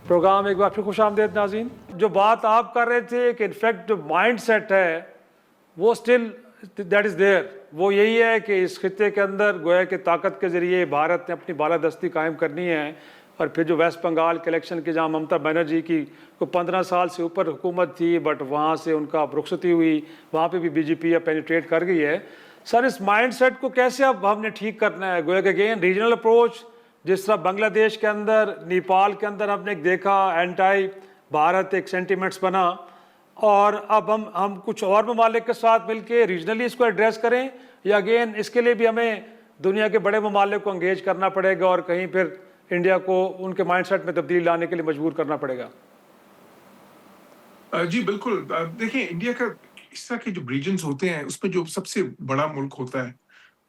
Programme एक बार फिर खुश आमदेद नाज़रीन। जो बात आप कर रहे थे कि इनफैक्ट जो माइंड सेट है वो स्टिल दैट इज़ देयर, वो यही है कि इस खित्ते के अंदर गोया कि ताकत के ज़रिए भारत ने अपनी बालादस्ती कायम करनी है। और फिर जो वेस्ट बंगाल के इलेक्शन की जहाँ ममता बनर्जी की को 15 साल से ऊपर हुकूमत थी बट वहाँ से उनका रुखसती हुई, वहाँ पे भी बीजेपी अब पेनिट्रेट कर गई है। सर इस माइंड सेट को कैसे अब हमने ठीक करना है? गोया कि अगेन रीजनल अप्रोच, जिस तरह बांग्लादेश के अंदर, नेपाल के अंदर हमने देखा एंटाई भारत एक सेंटिमेंट्स बना, और अब हम कुछ और ममालिक के साथ मिलके रीजनली इसको एड्रेस करें, या अगेन इसके लिए भी हमें दुनिया के बड़े ममालिक को एंगेज करना पड़ेगा और कहीं फिर इंडिया को उनके माइंडसेट में तब्दीली लाने के लिए मजबूर करना पड़ेगा? जी बिल्कुल। देखिए, इंडिया का इस तरह के जो रीजन्स होते हैं उसमें जो सबसे बड़ा मुल्क होता है,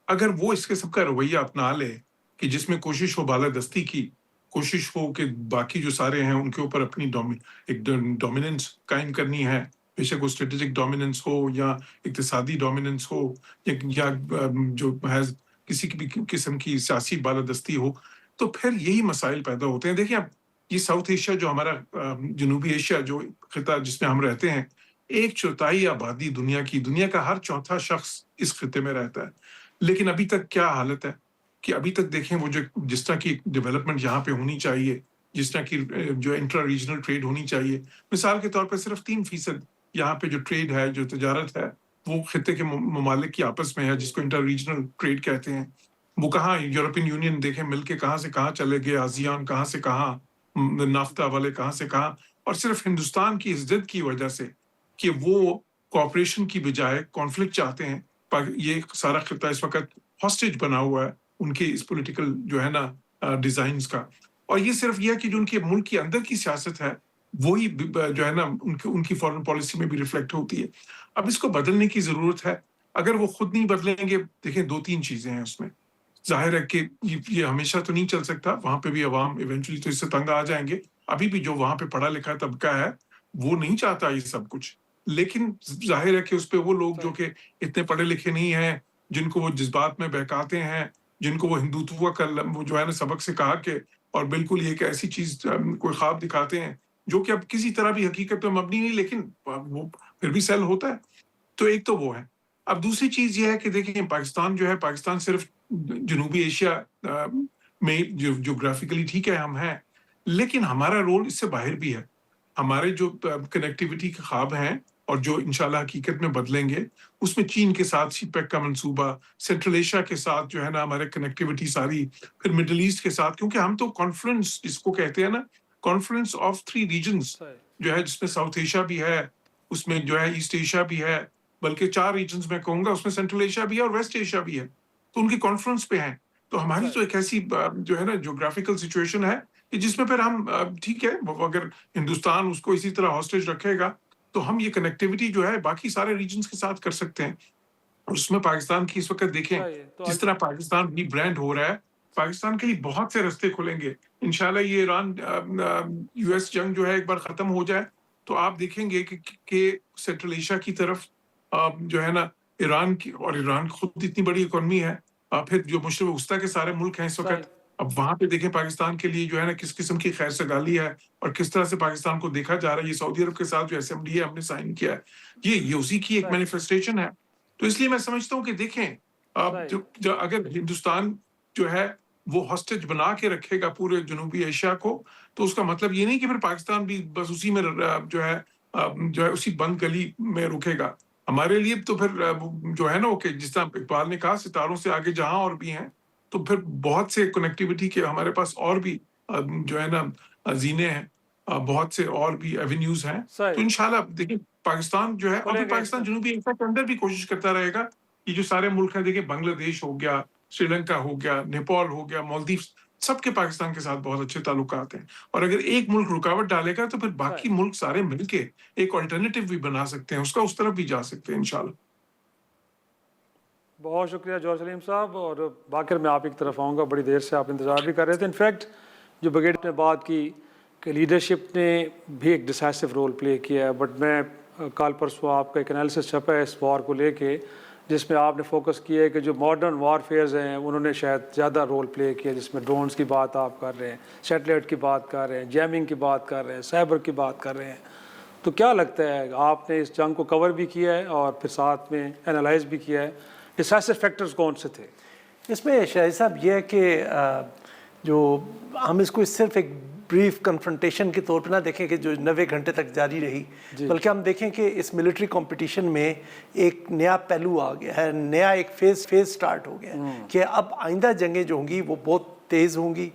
अगर वो इसके सबका रवैया अपना ले कि जिसमें कोशिश हो बालादस्ती की, कोशिश हो कि बाकी जो सारे हैं उनके ऊपर अपनी डोमिनेंस कायम करनी है, बेशक वो स्ट्रेटेजिक डोमिनेंस हो या इक्तिसादी डोमिनेंस हो या जो है किसी की भी किस्म की सियासी बालादस्ती हो, तो फिर यही मसाइल पैदा होते हैं। देखिए, अब ये साउथ एशिया जो हमारा जनूबी एशिया जो खिता जिसमें हम रहते हैं, 1/4 आबादी दुनिया का हर चौथा शख्स इस खिते में रहता है। लेकिन अभी तक क्या हालत है कि अभी तक देखें वो जो जिस तरह की डेवलपमेंट यहाँ पे होनी चाहिए, जिस तरह की जो इंट्रा रीजनल ट्रेड होनी चाहिए, मिसाल के तौर पे सिर्फ 3% यहाँ पे जो ट्रेड है, जो तजारत है, वो खिते के ममालिक की आपस में है, जिसको इंटर रीजनल ट्रेड कहते हैं। वो कहाँ यूरोपियन यूनियन देखें मिलके कहाँ से कहाँ चले गए, आसियान कहाँ से कहाँ, नाफ्ता वाले कहाँ से कहाँ, और सिर्फ हिंदुस्तान की इस जिद की वजह से कि वो कॉपरेशन की बजाय कॉन्फ्लिक्ट चाहते हैं। ये सारा खिता इस वक्त हॉस्टेज बना हुआ है उनके इस पॉलिटिकल जो है ना डिजाइन्स का। और ये सिर्फ ये है कि जो उनके मुल्क के अंदर की सियासत है वही जो है ना उनकी फॉरेन पॉलिसी में भी रिफ्लेक्ट होती है। अब इसको बदलने की जरूरत है। अगर वो खुद नहीं बदलेंगे, देखें 2-3 चीजें हैं उसमें। जाहिर है कि ये हमेशा तो नहीं चल सकता, वहां पे भी अवाम इवेंचुअली तो इससे तंग आ जाएंगे। अभी भी जो वहां पे पढ़ा लिखा तबका है वो नहीं चाहता ये सब कुछ, लेकिन जाहिर है कि उस पे वो लोग जो कि इतने पढ़े लिखे नहीं हैं, जिनको वो जज्बात में बहकाते हैं, जिनको वो हिंदुत्व का वो जो है ना सबक सिखा के और बिल्कुल ये एक ऐसी चीज कोई ख्वाब दिखाते हैं जो कि अब किसी तरह भी हकीकत में मबनी नहीं, लेकिन वो फिर भी सेल होता है। तो एक तो वो है। अब दूसरी चीज ये है कि देखिए, पाकिस्तान जो है, पाकिस्तान सिर्फ जनूबी एशिया में ज्योग्राफिकली ठीक है हम हैं, लेकिन हमारा रोल इससे बाहर भी है। हमारे जो कनेक्टिविटी के ख्वाब हैं और जो इंशाल्लाह हकीकत में बदलेंगे, उसमें चीन के साथ सीपेक का मंसूबा, सेंट्रल एशिया के साथ जो है ना हमारे कनेक्टिविटी सारी, फिर मिडल ईस्ट के साथ, क्योंकि हम तो कॉन्फ्रेंस जिसको कहते हैं ना, कॉन्फ्रेंस ऑफ 3 रीजन्स जो है, जिसमें साउथ एशिया भी है, उसमें जो है ईस्ट एशिया भी है, बल्कि 4 रीजन्स में कहूंगा, उसमें सेंट्रल एशिया भी है और वेस्ट एशिया भी है, तो उनकी कॉन्फ्रेंस पे हैं। तो हमारी तो एक ऐसी जो है ना ज्योग्राफिकल सिचुएशन है कि जिसमें फिर हम ठीक है, अगर हिंदुस्तान उसको इसी तरह हॉस्टेज रखेगा तो हम ये कनेक्टिविटी जो है बाकी सारे रीजन्स के साथ कर सकते हैं। उसमें पाकिस्तान की इस वक्त देखें जिस तरह पाकिस्तान रीब्रांड हो रहा है, पाकिस्तान के लिए बहुत से रास्ते खुलेंगे। इंशाल्लाह ये ईरान यूएस जंग जो है एक बार खत्म हो जाए तो आप देखेंगे कि सेंट्रल एशिया की तरफ जो है ना ईरान की, और ईरान खुद इतनी बड़ी इकोनॉमी है, फिर जो मुशरक वस्ता के सारे मुल्क हैं इस वक्त, अब वहां पे देखें पाकिस्तान के लिए जो है ना किस किस्म की खैर सगाली है और किस तरह से पाकिस्तान को देखा जा रहा है। ये सऊदी अरब के साथ जो एसएमडी हमने साइन किया है, ये उसी की एक मैनिफेस्टेशन है। तो इसलिए मैं समझता हूँ कि देखें, जो अगर हिंदुस्तान जो है वो हॉस्टेज बना के रखेगा पूरे जनूबी एशिया को, तो उसका मतलब ये नहीं कि फिर पाकिस्तान भी बस उसी में जो है उसी बंद गली में रुकेगा। हमारे लिए तो फिर जो है ना वो कि जिस तरह इकबाल ने कहा, सितारों से आगे जहां और भी हैं, तो फिर बहुत से कनेक्टिविटी के हमारे पास और भी जो है ना जीने हैं, बहुत से और भी एवेन्यूज हैं। तो इंशाल्लाह देखिए पाकिस्तान जो है, और फिर पाकिस्तान जनूबी एशिया के अंदर भी कोशिश करता रहेगा। ये जो सारे मुल्क हैं, देखिए बांग्लादेश हो गया, श्रीलंका हो गया, नेपाल हो गया, मालदीव्स, सबके पाकिस्तान के साथ बहुत अच्छे ताल्लुकात हैं। और अगर एक मुल्क रुकावट डालेगा तो फिर बाकी मुल्क सारे मिलके एक अल्टरनेटिव भी बना सकते हैं, उसका उस तरफ भी जा सकते हैं इंशाल्लाह। बहुत शुक्रिया जौहर सलीम साहब। और बाकर मैं आप एक तरफ आऊँगा, बड़ी देर से आप इंतज़ार भी कर रहे थे। इनफैक्ट जो ब्रिगेड ने बात की कि लीडरशिप ने भी एक डिसाइसिव रोल प्ले किया है, बट मैं कल परसों आपका एक एनालिसिस छपा है इस वॉर को लेके, जिसमें आपने फोकस किया है कि जो मॉडर्न वारफेयर्स हैं उन्होंने शायद ज़्यादा रोल प्ले किया, जिसमें ड्रोन्स की बात आप कर रहे हैं, सैटेलाइट की बात कर रहे हैं, जैमिंग की बात कर रहे हैं, साइबर की बात कर रहे हैं। तो क्या लगता है आपने इस जंग को कवर भी किया है और फिर साथ में एनालाइज भी किया है, डिसाइसिव फैक्टर्स कौन से थे? इसमें शाहिद साहब ये है कि जो हम इसको सिर्फ एक ब्रीफ कन्फ्रंटेशन के तौर पे ना देखें कि जो 90 घंटे तक जारी रही, बल्कि हम देखें कि इस मिलिट्री कंपटीशन में एक नया पहलू आ गया है, नया एक फेज स्टार्ट हो गया है कि अब आइंदा जंगें जो होंगी वो बहुत तेज़ होंगी,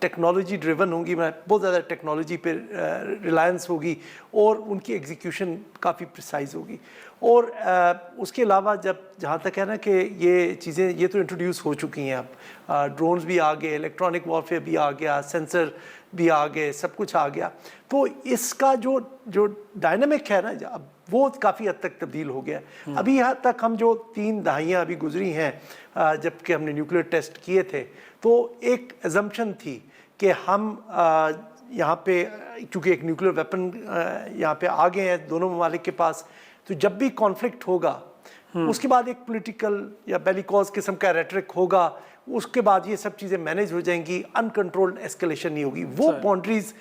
टेक्नोलॉजी ड्रिवन होंगी, बहुत ज़्यादा टेक्नोलॉजी पे रिलायंस होगी और उनकी एग्जीक्यूशन काफ़ी प्रिसाइज होगी। और उसके अलावा जहाँ तक है ना कि ये चीज़ें ये तो इंट्रोड्यूस हो चुकी हैं, अब ड्रोन्स भी आ गए, इलेक्ट्रॉनिक वॉरफेयर भी आ गया, सेंसर भी आ गए, सब कुछ आ गया। तो इसका जो डायनामिक है ना, अब वो काफ़ी हद तक तब्दील हो गया है। अभी यहाँ तक हम जो 3 दहाइयाँ अभी गुजरी हैं जबकि हमने न्यूक्लियर टेस्ट किए थे, तो एक एजम्पशन थी कि हम यहाँ पे चूँकि एक न्यूक्लियर वेपन यहाँ पे आ गए हैं दोनों ममालिक के पास, तो जब भी कॉन्फ्लिक्ट होगा उसके बाद एक पॉलिटिकल या बेलिकॉज किस्म का रेटरिक होगा, उसके बाद ये सब चीज़ें मैनेज हो जाएंगी, अनकंट्रोल्ड एस्केलेशन नहीं होगी। वो बाउंड्रीज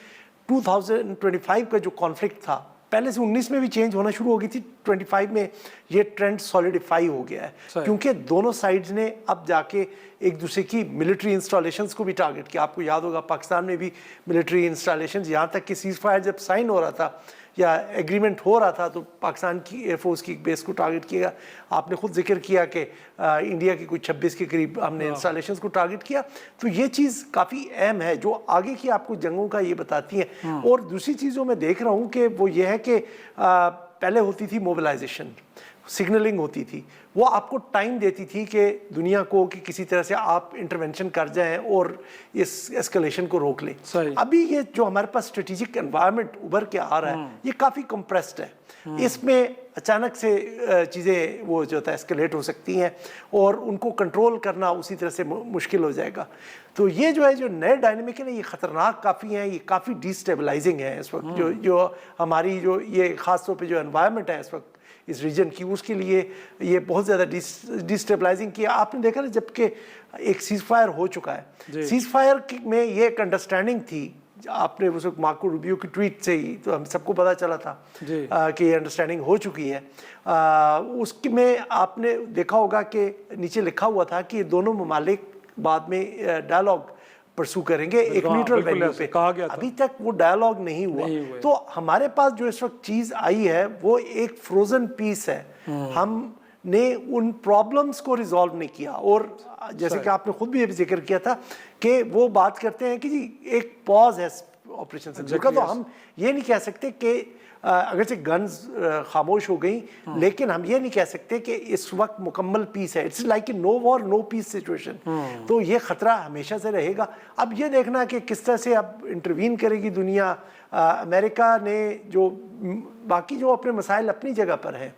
2025 का जो कॉन्फ्लिक्ट था पहले से 19 में भी चेंज होना शुरू हो गई थी, 25 में ये ट्रेंड सॉलिडिफाई हो गया है क्योंकि दोनों साइड्स ने अब जाके एक दूसरे की मिलिट्री इंस्टॉलेशंस को भी टारगेट किया। आपको याद होगा पाकिस्तान में भी मिलिट्री इंस्टॉलेशंस, यहाँ तक कि सीज फायर जब साइन हो रहा था या एग्रीमेंट हो रहा था तो पाकिस्तान की एयरफोर्स की बेस को टारगेट किया। आपने खुद जिक्र किया कि इंडिया की कुछ 26 के करीब हमने इंस्टॉलेशंस को टारगेट किया। तो ये चीज़ काफ़ी अहम है जो आगे की आपको जंगों का ये बताती है। और दूसरी चीज़ों में देख रहा हूँ कि वो ये है कि पहले होती थी मोबिलाइजेशन, सिग्नलिंग होती थी, वो आपको टाइम देती थी कि दुनिया को कि किसी तरह से आप इंटरवेंशन कर जाएं और इस एस्केलेशन को रोक लें। अभी ये जो हमारे पास स्ट्रेटेजिक एनवायरनमेंट उभर के आ रहा है ये काफ़ी कंप्रेस्ड है, इसमें अचानक से चीज़ें वो जो होता है एस्केलेट हो सकती हैं और उनको कंट्रोल करना उसी तरह से मुश्किल हो जाएगा। तो ये जो है जो नए डायनेमिक है ना, ये ख़तरनाक काफ़ी हैं, ये काफ़ी डिस्टेबलाइजिंग है इस वक्त। जो हमारी जो ये ख़ास तौर पे जो एनवायरनमेंट है इस वक्त इस रीजन की, उसके लिए ये बहुत ज़्यादा डिस्टेबलाइजिंग किया। आपने देखा ना जबकि एक सीज फायर हो चुका है, सीज फायर में ये एक अंडरस्टैंडिंग थी, आपने उस वक्त मार्को रूबियो की ट्वीट से ही तो हम सबको पता चला था कि ये अंडरस्टैंडिंग हो चुकी है। उसकी में आपने देखा होगा कि नीचे लिखा हुआ था कि दोनों ममालिक बाद में डायलॉग परसू करेंगे एक न्यूट्रल वैल्यू पे। कहा गया था। अभी तक वो डायलॉग नहीं हुआ। तो हमारे पास जो इस वक्त चीज आई है वो एक फ्रोजन पीस है, हमने उन प्रॉब्लम्स को रिजॉल्व नहीं किया। और जैसे कि आपने खुद भी जिक्र किया था कि वो बात करते हैं कि जी एक पॉज है ऑपरेशन सिंदूर का, तो हम ये नहीं कह सकते कि अगर से गन्स खामोश हो गई, लेकिन हम ये नहीं कह सकते कि इस वक्त मुकम्मल पीस है। It's like a no war no peace situation. तो ये खतरा हमेशा से रहेगा। अब ये देखना कि किस तरह से अब इंटरवीन करेगी दुनिया। अमेरिका ने जो बाकी जो अपने मसाइल अपनी जगह पर हैं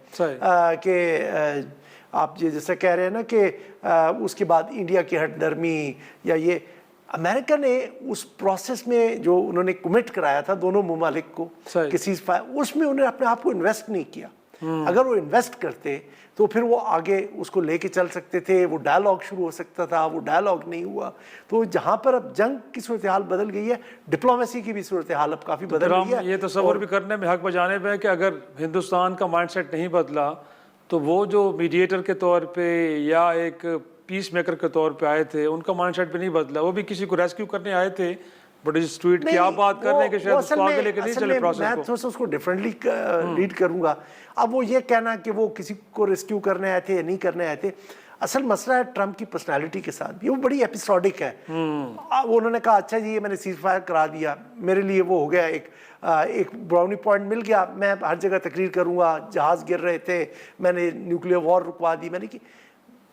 कि आप जैसे कह रहे हैं ना कि उसके बाद इंडिया की हटदर्मी या ये अमेरिका ने उस प्रोसेस में जो उन्होंने कमिट कराया था दोनों ममालिक को कि सीज फायर, उसमें उन्होंने अपने आप को इन्वेस्ट नहीं किया। अगर वो इन्वेस्ट करते तो फिर वो आगे उसको लेके चल सकते थे, वो डायलॉग शुरू हो सकता था, वो डायलॉग नहीं हुआ। तो जहाँ पर अब जंग की सूरत हाल बदल गई है, डिप्लोमेसी की भी सूरत हाल अब काफ़ी बदल गई है। ये तसव्वुर भी करने में हक बजाने में है कि अगर हिंदुस्तान का माइंडसेट नहीं बदला तो वो जो मीडिएटर के तौर पे या एक पीस मेकर के तौर पे आए थे उनका माइंडसेट भी नहीं बदला। वो भी किसी को रेस्क्यू करने आए थे, बट इस ट्वीट की आप बात कर रहे हैं कि शायद उसको आगे लेके नहीं चले प्रोसेस को। मैं थोड़ा सा उसको डिफरेंटली रीड करूंगा। अब वो ये कहना कि वो किसी को रेस्क्यू करने आए थे या नहीं करने आए थे, असल मसला है ट्रम्प की पर्सनालिटी के साथ भी, वो बड़ी एपिसोडिक है। उन्होंने कहा अच्छा जी ये मैंने सीज फायर करा दिया, मेरे लिए वो हो गया, एक ब्राउनी पॉइंट मिल गया, मैं हर जगह तकरीर करूंगा, जहाज गिर रहे थे, मैंने न्यूक्लियर वॉर रुकवा दी। मैंने कि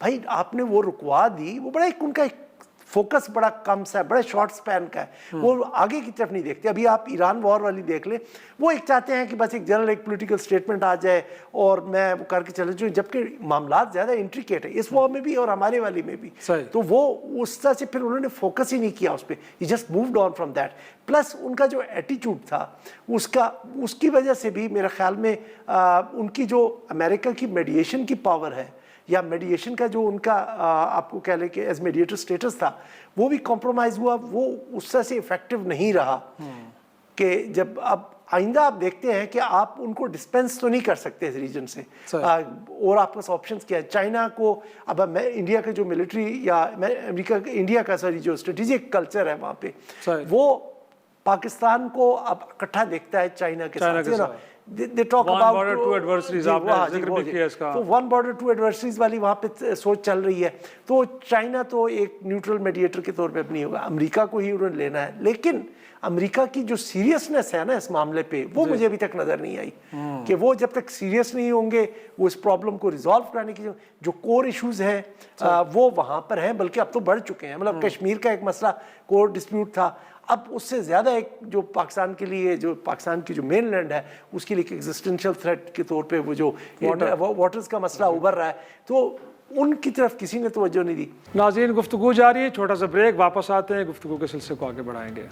भाई आपने वो रुकवा दी, वो बड़ा उनका एक फोकस बड़ा कम सा है, बड़े शॉर्ट स्पैन का है, वो आगे की तरफ नहीं देखते। अभी आप ईरान वॉर वाली देख ले, वो एक चाहते हैं कि बस एक जनरल एक पॉलिटिकल स्टेटमेंट आ जाए और मैं वो करके चले जाऊँ, जबकि मामला ज़्यादा इंट्रिकेट है इस वॉर में भी और हमारे वाली में भी। तो वो उस तरह से फिर उन्होंने फोकस ही नहीं किया उस पर, he just moved on from that. Plus उनका जो एटीट्यूड था उसकी वजह से भी मेरे ख्याल में उनकी जो अमेरिका की मीडिएशन की पावर है یا میڈیشن کا جو ان کا آپ کو کہہ لیں کہ ایز میڈیٹر سٹیٹس تھا وہ بھی کمپرومائز ہوا, وہ اس طرح سے افیکٹو نہیں رہا کہ جب اب آئندہ آپ دیکھتے ہیں کہ آپ ان کو ڈسپینس تو نہیں کر سکتے اس ریجن سے, اور آپ پاس آپشنز کیا ہے. چائنا کو اب انڈیا کا جو ملٹری یا امریکہ انڈیا کا سوری جو اسٹریٹجک کلچر ہے وہاں پہ وہ پاکستان کو اب اکٹھا دیکھتا ہے چائنا کے ساتھ. They talk One about border, two adversaries, آپ نے ذکر بھی کیا اس کا. تو ون بارڈر ٹو ایڈورسریز والی وہاں پہ سوچ چل رہی ہے. تو چائنا تو ایک نیوٹرل میڈیٹر کے طور پہ اب نہیں ہوگا, امریکہ کو ہی انہوں نے لینا ہے. لیکن امریکہ کی جو سیریسنس ہے نا اس معاملے پہ وہ مجھے ابھی تک نظر نہیں آئی کہ وہ جب تک سیریس نہیں ہوں گے وہ اس پرابلم کو ریزالو کرنے کی جو کور ایشوز ہیں وہ وہاں پر ہیں, بلکہ اب تو بڑھ چکے ہیں. مطلب کشمیر کا ایک مسئلہ کور ڈسپیوٹ تھا, اب اس سے زیادہ ایک جو پاکستان کے لیے جو پاکستان کی جو مین لینڈ ہے اس کے لیے ایک ایگزسٹنشل تھریٹ کے طور پہ وہ جو واٹرز کا مسئلہ ابھر رہا ہے, تو ان کی طرف کسی نے توجہ نہیں دی. ناظرین گفتگو جاری ہے, چھوٹا سا بریک, واپس آتے ہیں گفتگو کے سلسلے کو آگے بڑھائیں گے.